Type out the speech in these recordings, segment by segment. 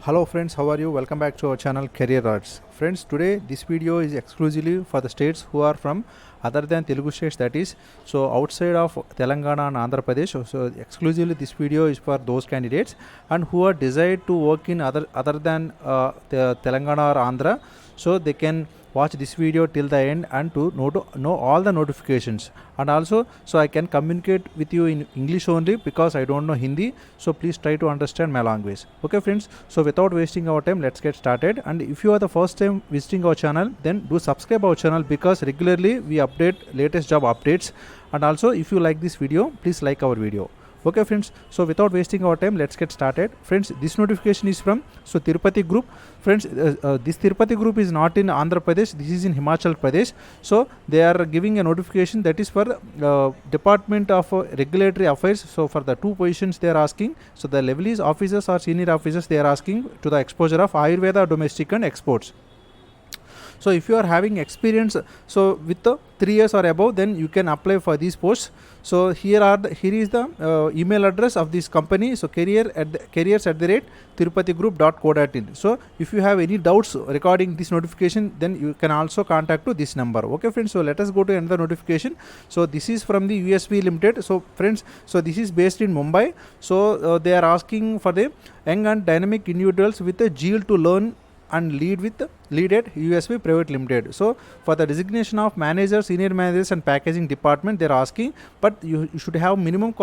Hello friends, how are you? Welcome back to our channel Career Arts. Friends, today this video is exclusively for the states who are from other than Telugu states, that is so outside of Telangana and Andhra Pradesh. So exclusively this video is for those candidates and who are desired to work in other than the Telangana or Andhra, so they can watch this video till the end and to know all the notifications. And also, so I can communicate with you in English only because I don't know Hindi, so please try to understand my language. Okay friends, so without wasting our time, let's get started. And if you are the first time visiting our channel, then do subscribe our channel because regularly we update latest job updates. And also, if you like this video, please like our video. Okay friends, so without wasting our time, let's get started. Friends, this notification is from Tirupati group. Friends, this Tirupati group is not in Andhra Pradesh, this is in Himachal Pradesh. So they are giving a notification that is for Department of Regulatory Affairs. So for the two positions they are asking, so the level is officers or senior officers, they are asking to the exposure of Ayurveda, domestic and exports. So if you are having experience so with the 3 years or above, then you can apply for these posts. So here is the email address of this company. So careers@tirupatigroup.co.in. So if you have any doubts regarding this notification, then you can also contact to this number. Okay friends, so let us go to another notification. So this is from the USP Limited. So friends, so this is based in Mumbai. So they are asking for the young and dynamic individuals with a zeal to learn and lead at USP Private Limited. So for the designation of managers, senior managers and packaging department, they are asking, but you should have minimum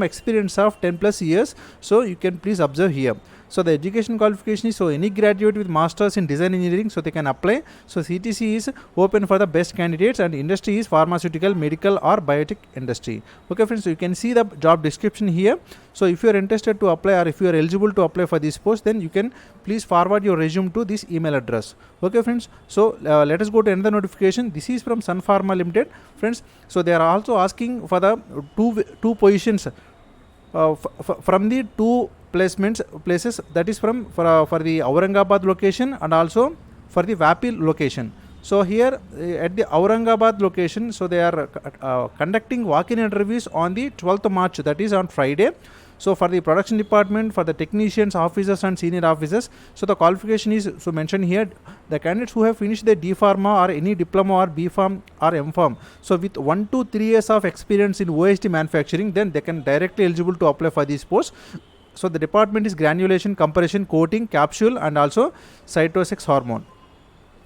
experience of 10 plus years. So you can please observe here. So the education qualification is, so any graduate with masters in design engineering, so they can apply. So CTC is open for the best candidates and industry is pharmaceutical, medical or biotech industry. Okay friends, so you can see the job description here. So if you are interested to apply or if you are eligible to apply for this post, then you can please forward your resume to this email address. Okay friends, so let us go to another notification. This is from Sun Pharma Limited. Friends, so they are also asking for the two positions from the two places, that is for the Aurangabad location and also for the Vapi location. So here at the Aurangabad location, so they are conducting walk-in interviews on the 12th March, that is on Friday. So for the production department, for the technicians, officers and senior officers, so the qualification is so mentioned here. The candidates who have finished their D Pharma or any diploma or B Pharm or M Pharm, so with 1 to 3 years of experience in OSD manufacturing, then they can directly eligible to apply for these posts. So the department is granulation, compression, coating, capsule and also cytosex hormone.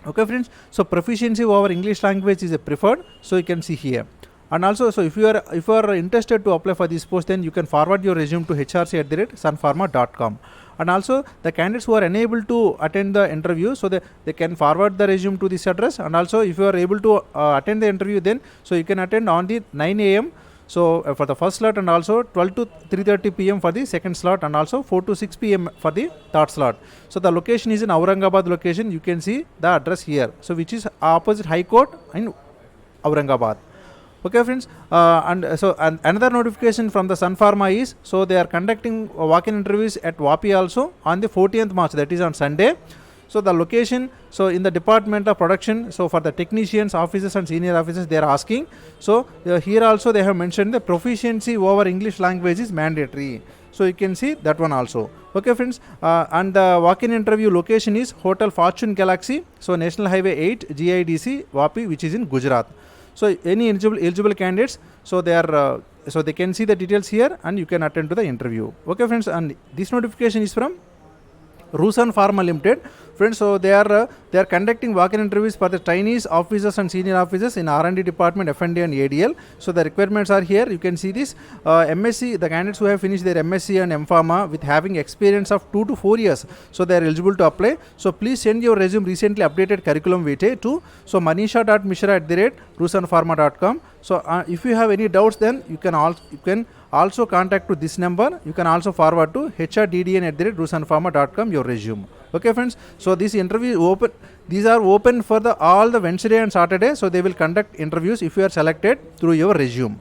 Okay friends, so proficiency over English language is a preferred, so you can see here. And also, so if you are interested to apply for this post, then you can forward your resume to hrc@sunpharma.com. And also the candidates who are unable to attend the interview, so they can forward the resume to this address. And also if you are able to attend the interview, then so you can attend on the 9 a.m. So for the first slot and also 12 to 3:30 p.m. for the second slot and also 4 to 6 p.m. for the third slot. So the location is in Aurangabad location. You can see the address here. So which is opposite High Court in Aurangabad. Okay friends, and another notification from the Sun Pharma is, so they are conducting walk-in interviews at Vapi also on the 14th March, that is on Sunday. So the location, so in the department of production, so for the technicians, officers and senior officers, they are asking. So here also they have mentioned the proficiency over English language is mandatory. So you can see that one also. Okay friends, and the walk-in interview location is Hotel Fortune Galaxy, so National Highway 8 GIDC Vapi, which is in Gujarat. So any eligible candidates, so they are so they can see the details here and you can attend to the interview. Okay friends, and this notification is from Rusan Pharma Limited. Friends, so they are conducting walk-in interviews for the trainees, officers and senior officers in R&D department, F&D and ADL. So the requirements are here. You can see this MSc, the candidates who have finished their MSc and M Pharma with having experience of 2 to 4 years, so they are eligible to apply. So please send your resume recently updated curriculum vitae to so manisha.mishra@rusanpharma.com. So if you have any doubts, then you can also contact to this number. You can also forward to hrddn@rusanpharma.com your resume. Okay friends, so this interview is open. These are open for all the Wednesday and Saturday. So they will conduct interviews if you are selected through your resume.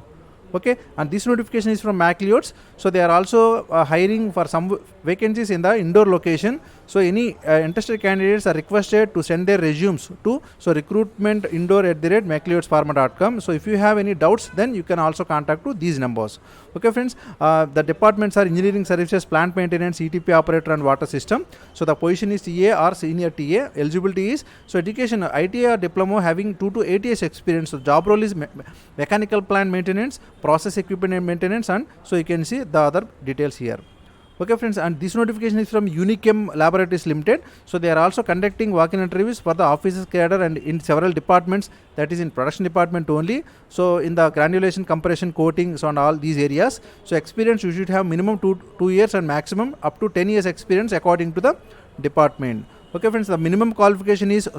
Okay, and this notification is from McLeod's. So they are also hiring for some vacancies in the indoor location. So any interested candidates are requested to send their resumes to recruitmentindoor@macleodspharma.com. So if you have any doubts, then you can also contact to these numbers. Okay friends, the departments are engineering services, plant maintenance, ETP operator and water system. So the position is TA or senior TA. Eligibility is, so education, ITA or diploma having 2 to 8 years experience. So job role is mechanical plant maintenance, process equipment and maintenance, and so you can see the other details here. Okay friends, and this notification is from Unichem Laboratories Limited. So they are also conducting walk-in interviews for the officers cadre and in several departments, that is in production department only. So in the granulation, compression, coating, so on all these areas. So experience you should have minimum 2 years and maximum up to 10 years experience according to the department. Okay friends, the minimum qualification is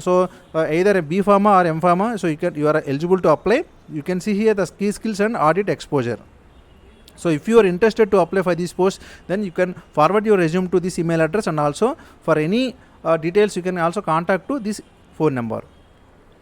either a B Pharma or M Pharma. So you are eligible to apply. You can see here the key skills and audit exposure. So if you are interested to apply for this post, then you can forward your resume to this email address, and also for any details you can also contact to this phone number.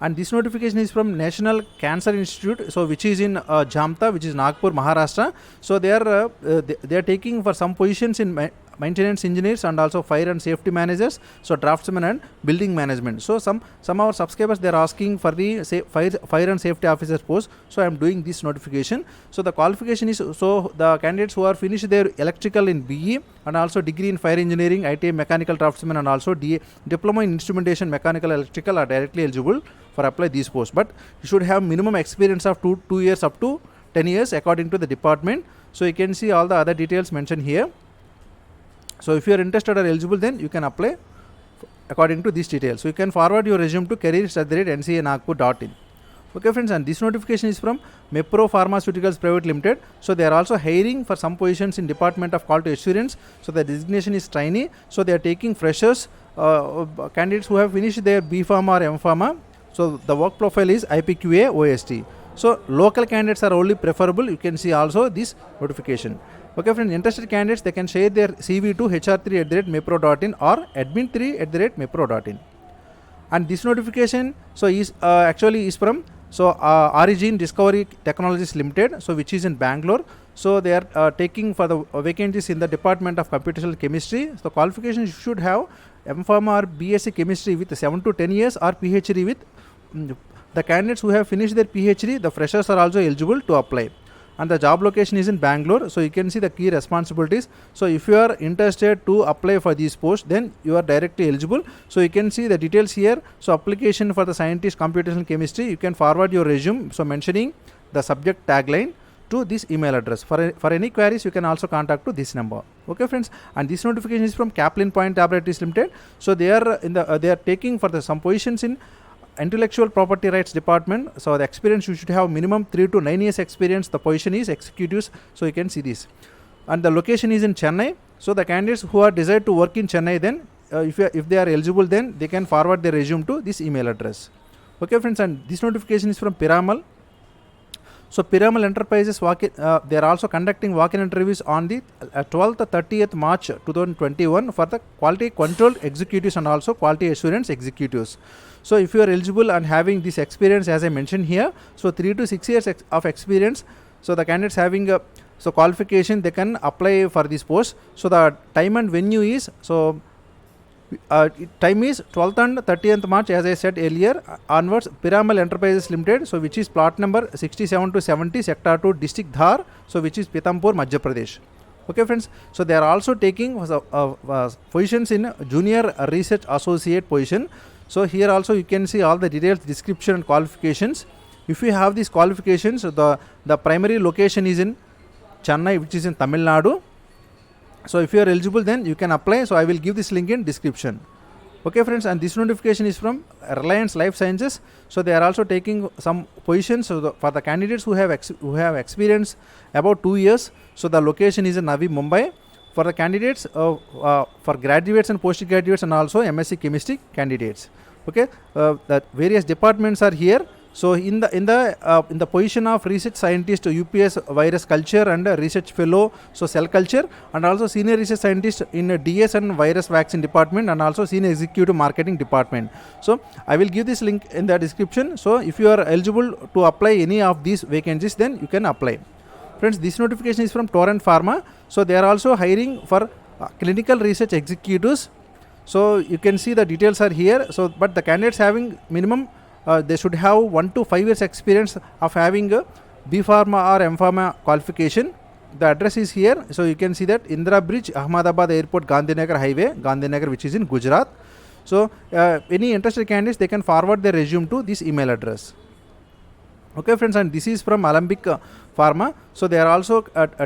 And this notification is from National Cancer Institute, so which is in Jamta, which is Nagpur, Maharashtra. So they are taking for some positions in maintenance engineers and also fire and safety managers, so draftsmen and building management. So some of our subscribers, they are asking for the fire and safety officer post. So I am doing this notification. So the qualification is, so the candidates who are finished their electrical in BE and also degree in fire engineering, ITA mechanical draftsman, and also diploma in instrumentation mechanical electrical are directly eligible for apply these posts. But you should have minimum experience of 2 years up to 10 years according to the department. So you can see all the other details mentioned here. So if you are interested or eligible, then you can apply according to these details. So you can forward your resume to careers@ncanagpur.in. Okay friends, and this notification is from Mepro Pharmaceuticals Private Limited. So they are also hiring for some positions in Department of Quality Assurance. So the designation is trainee. So they are taking freshers, candidates who have finished their B Pharma or M Pharma. So the work profile is IPQA OST. So local candidates are only preferable. You can see also this notification. Okay friends, interested candidates, they can share their CV to hr3@mepro.in or admin3@mepro.in. And this notification, so is actually is from Origin Discovery Technologies Limited, so which is in Bangalore. So they are taking for the vacancies in the Department of Computational Chemistry. So qualifications you should have M Pharma or BSc Chemistry with 7 to 10 years or PhD with the candidates who have finished their PhD, the freshers are also eligible to apply. And the job location is in Bangalore. So you can see the key responsibilities. So if you are interested to apply for these posts, then you are directly eligible. So you can see the details here. So application for the scientist computational chemistry, you can forward your resume, so mentioning the subject tagline to this email address. For any queries, you can also contact to this number. Okay friends, and this notification is from Kaplan Point Laboratories Limited. So they are they are taking for some positions in Intellectual Property Rights Department. So the experience, you should have minimum 3 to 9 years experience. The position is executives. So you can see this, and the location is in Chennai. So the candidates who are desired to work in Chennai, then if they are eligible, then they can forward their resume to this email address. Okay friends, and this notification is from Piramal. So Piramal Enterprises they are also conducting walk-in interviews on the 12th 30th March 2021 for the quality control executives and also quality assurance executives. So if you are eligible and having this experience, as I mentioned here, so 3 to 6 years of experience, so the candidates having so qualification, they can apply for this post. So the time and venue is, so time is 12th and 30th March, as I said earlier onwards. Piramal Enterprises Limited, so which is plot number 67 to 70, sector 2, district Dhar, so which is Pithampur, Madhya Pradesh. Okay friends, so they are also taking positions in junior research associate position. So here also you can see all the details, description and qualifications. If you have these qualifications, the primary location is in Chennai, which is in Tamil Nadu. So if you are eligible, then you can apply. So I will give this link in description. Okay friends, and this notification is from Reliance Life Sciences. So they are also taking some positions for the candidates who have experience about 2 years. So the location is in Navi, Mumbai. For the candidates for graduates and postgraduates and also MSc Chemistry candidates. Okay, the various departments are here. So in the position of research scientist, UPS virus culture and research fellow, so cell culture, and also senior research scientist in DS and virus vaccine department, and also senior executive marketing department. So I will give this link in the description. So if you are eligible to apply any of these vacancies, then you can apply. Friends, this notification is from Torrent Pharma. So they are also hiring for clinical research executives. So you can see the details are here. So but the candidates having minimum they should have 1 to 5 years experience of having a B Pharma or M Pharma qualification the address is here. So you can see that Indira Bridge, Ahmedabad Airport, Gandhinagar Highway, Gandhinagar, which is in Gujarat. So any interested candidates, they can forward their resume to this email address. Okay friends, and this is from Alembic Pharma. So they are also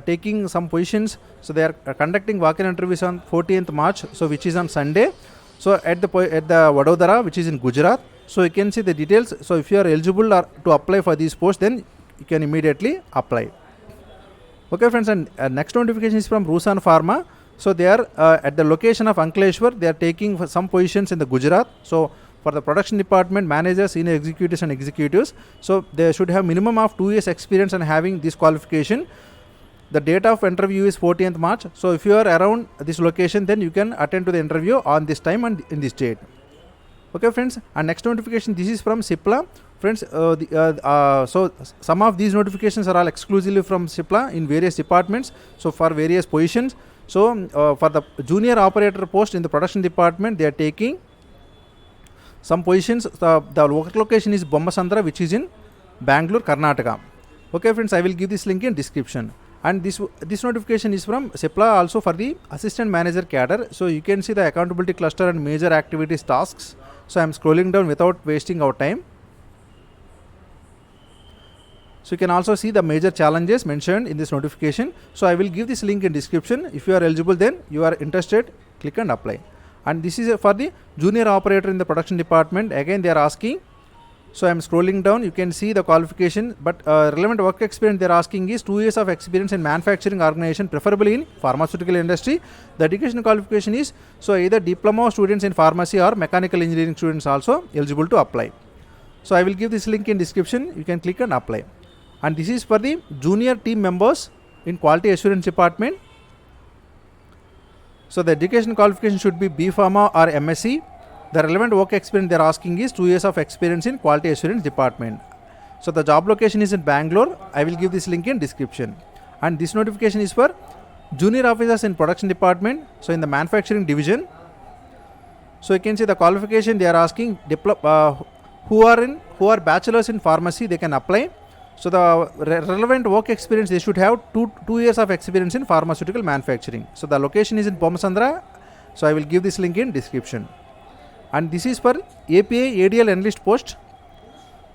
taking some positions. So they are conducting walk-in interviews on 14th March, so which is on Sunday. So at the Vadodara, which is in Gujarat. So you can see the details. So if you are eligible to apply for these posts, then you can immediately apply. Okay friends, and next notification is from Rusan Pharma. So they are at the location of Ankleshwar. They are taking for some positions in the Gujarat. So for the production department, managers, senior executives and executives. So they should have minimum of 2 years experience and having this qualification. The date of interview is 14th March. So if you are around this location, then you can attend to the interview on this time and in this date. Okay friends, and next notification, this is from Cipla. Friends, so some of these notifications are all exclusively from Cipla in various departments. So for various positions. So for the junior operator post in the production department, they are taking some positions. The location is Bommasandra, which is in Bangalore, Karnataka. Okay friends, I will give this link in description. And this notification is from Cipla also for the assistant manager cadre. So you can see the accountability cluster and major activities tasks. So I am scrolling down without wasting our time. So you can also see the major challenges mentioned in this notification. So I will give this link in description. If you are eligible, then you are interested, click and apply. And this is for the junior operator in the production department. Again they are asking. So I am scrolling down, you can see the qualification, but relevant work experience they are asking is 2 years of experience in manufacturing organization, preferably in pharmaceutical industry. The education qualification is, so either diploma students in pharmacy or mechanical engineering students also eligible to apply. So I will give this link in description, you can click and apply. And this is for the junior team members in quality assurance department. So the education qualification should be B Pharma or MSc. The relevant work experience they are asking is 2 years of experience in quality assurance department. So the job location is in Bangalore. I will give this link in description. And this notification is for junior officers in production department. So in the manufacturing division. So you can see the qualification they are asking who are bachelors in pharmacy, they can apply. So the relevant work experience, they should have two years of experience in pharmaceutical manufacturing. So the location is in Bommasandra. So I will give this link in description. And this is for API ADL analyst post.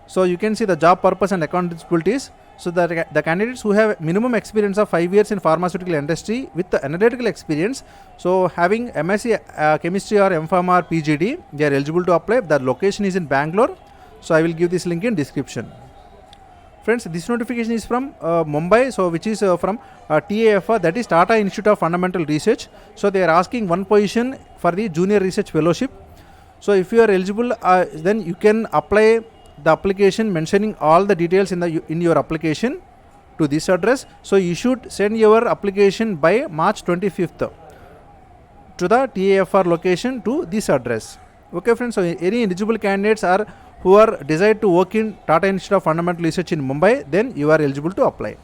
So you can see the job purpose and accountabilities. So the candidates who have minimum experience of 5 years in pharmaceutical industry with the analytical experience, so having MSc chemistry or M.Pharm or PGD, they are eligible to apply. The location is in Bangalore. So I will give this link in description. Friends, this notification is from Mumbai, so which is from TAFR, that is Tata Institute of Fundamental Research. So they are asking one position for the junior research fellowship. So if you are eligible, then you can apply the application mentioning all the details in your application to this address. So you should send your application by March 25th to the TAFR location to this address. Okay friends, so any eligible candidates are who are desired to work in Tata Institute of Fundamental Research in Mumbai, then you are eligible to apply.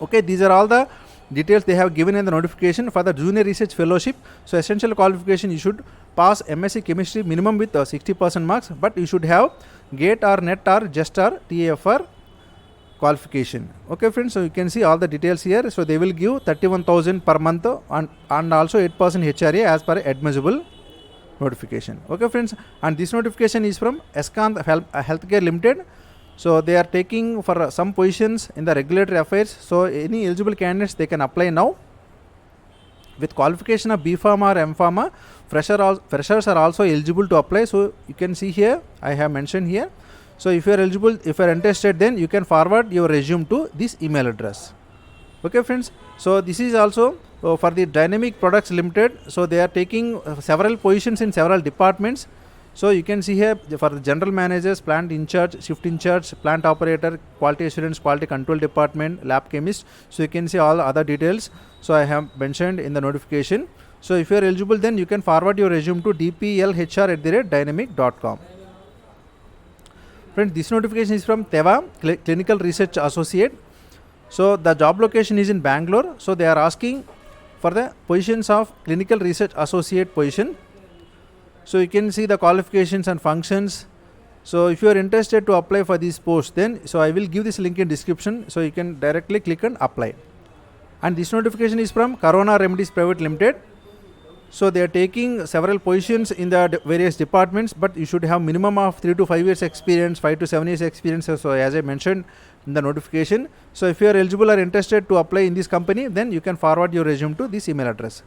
Okay, these are all the details they have given in the notification for the junior research fellowship. So essential qualification, you should pass MSc chemistry minimum with 60% marks, but you should have GATE or NET or JEST or TAFR qualification. Okay friends, so you can see all the details here. So they will give 31,000 per month and also 8% HRA as per admissible notification. Okay friends, and this notification is from Escant Healthcare Limited. So they are taking for some positions in the regulatory affairs. So any eligible candidates, they can apply now. With qualification of B Pharma or M Pharma, freshers are also eligible to apply. So you can see here, I have mentioned here. So if you are eligible, if you are interested, then you can forward your resume to this email address. Okay friends, so this is also for the Dynamic Products Limited. So they are taking several positions in several departments. So you can see here for the general managers, plant in charge, shift in charge, plant operator, quality assurance, quality control department, lab chemist. So you can see all other details. So I have mentioned in the notification. So if you are eligible, then you can forward your resume to dplhr@dynamic.com. Friends, this notification is from Teva Clinical Research Associate. So the job location is in Bangalore. So they are asking for the positions of Clinical Research Associate position. So you can see the qualifications and functions. So if you are interested to apply for this post, then so I will give this link in description. So you can directly click and apply. And this notification is from Corona Remedies Private Limited. So they are taking several positions in the various departments, but you should have minimum of 3 to 5 years experience, 5 to 7 years experience. So as I mentioned in the notification, so if you are eligible or interested to apply in this company, then you can forward your resume to this email address.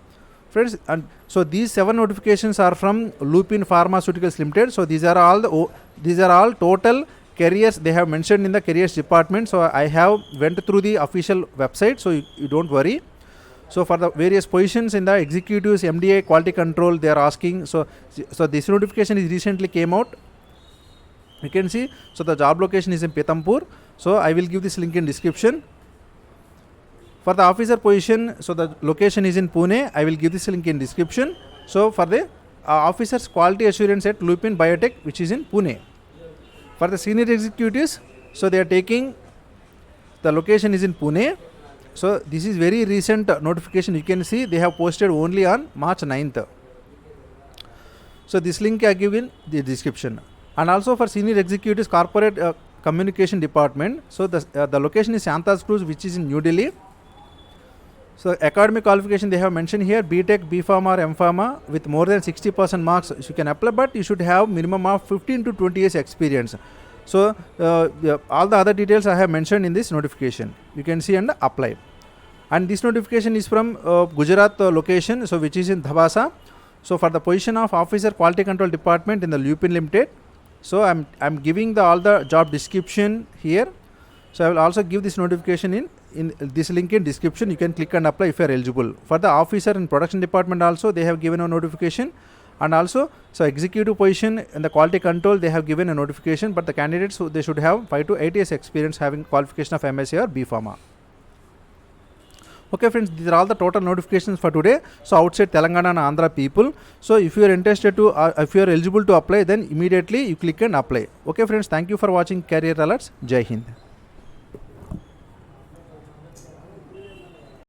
Friends, and so these 7 notifications are from Lupin Pharmaceuticals Limited. So these are all total careers they have mentioned in the careers department. So I have went through the official website, so you don't worry. So for the various positions in the executives, MDA, quality control, they are asking. So this notification is recently came out. You can see. So the job location is in Pithampur. So I will give this link in description. For the officer position, so the location is in Pune. I will give this link in description. So for the officers quality assurance at Lupin Biotech, which is in Pune. For the senior executives, so they are taking, the location is in Pune. So this is very recent notification. You can see they have posted only on March 9th. So this link I give in the description. And also for senior executives corporate communication department. So the location is Santas Cruz, which is in New Delhi. So academic qualification they have mentioned here, BTech, B Pharma or M Pharma with more than 60% marks you can apply, but you should have minimum of 15 to 20 years experience. So all the other details I have mentioned in this notification. You can see and apply. And this notification is from Gujarat location, so which is in Dhabasa. So for the position of officer quality control department in the Lupin Limited. So I'm giving all the job description here. So I will also give this notification in this link in description. You can click and apply if you are eligible. For the officer in production department also they have given a notification. And also, so executive position in the quality control they have given a notification, but the candidates they should have 5 to 8 years experience having qualification of MSc or B Pharma. Okay friends, these are all the total notifications for today. So outside Telangana and Andhra people. So if you are interested to, if you are eligible to apply, then immediately you click and apply. Okay friends, thank you for watching Career Alerts. Jai Hind.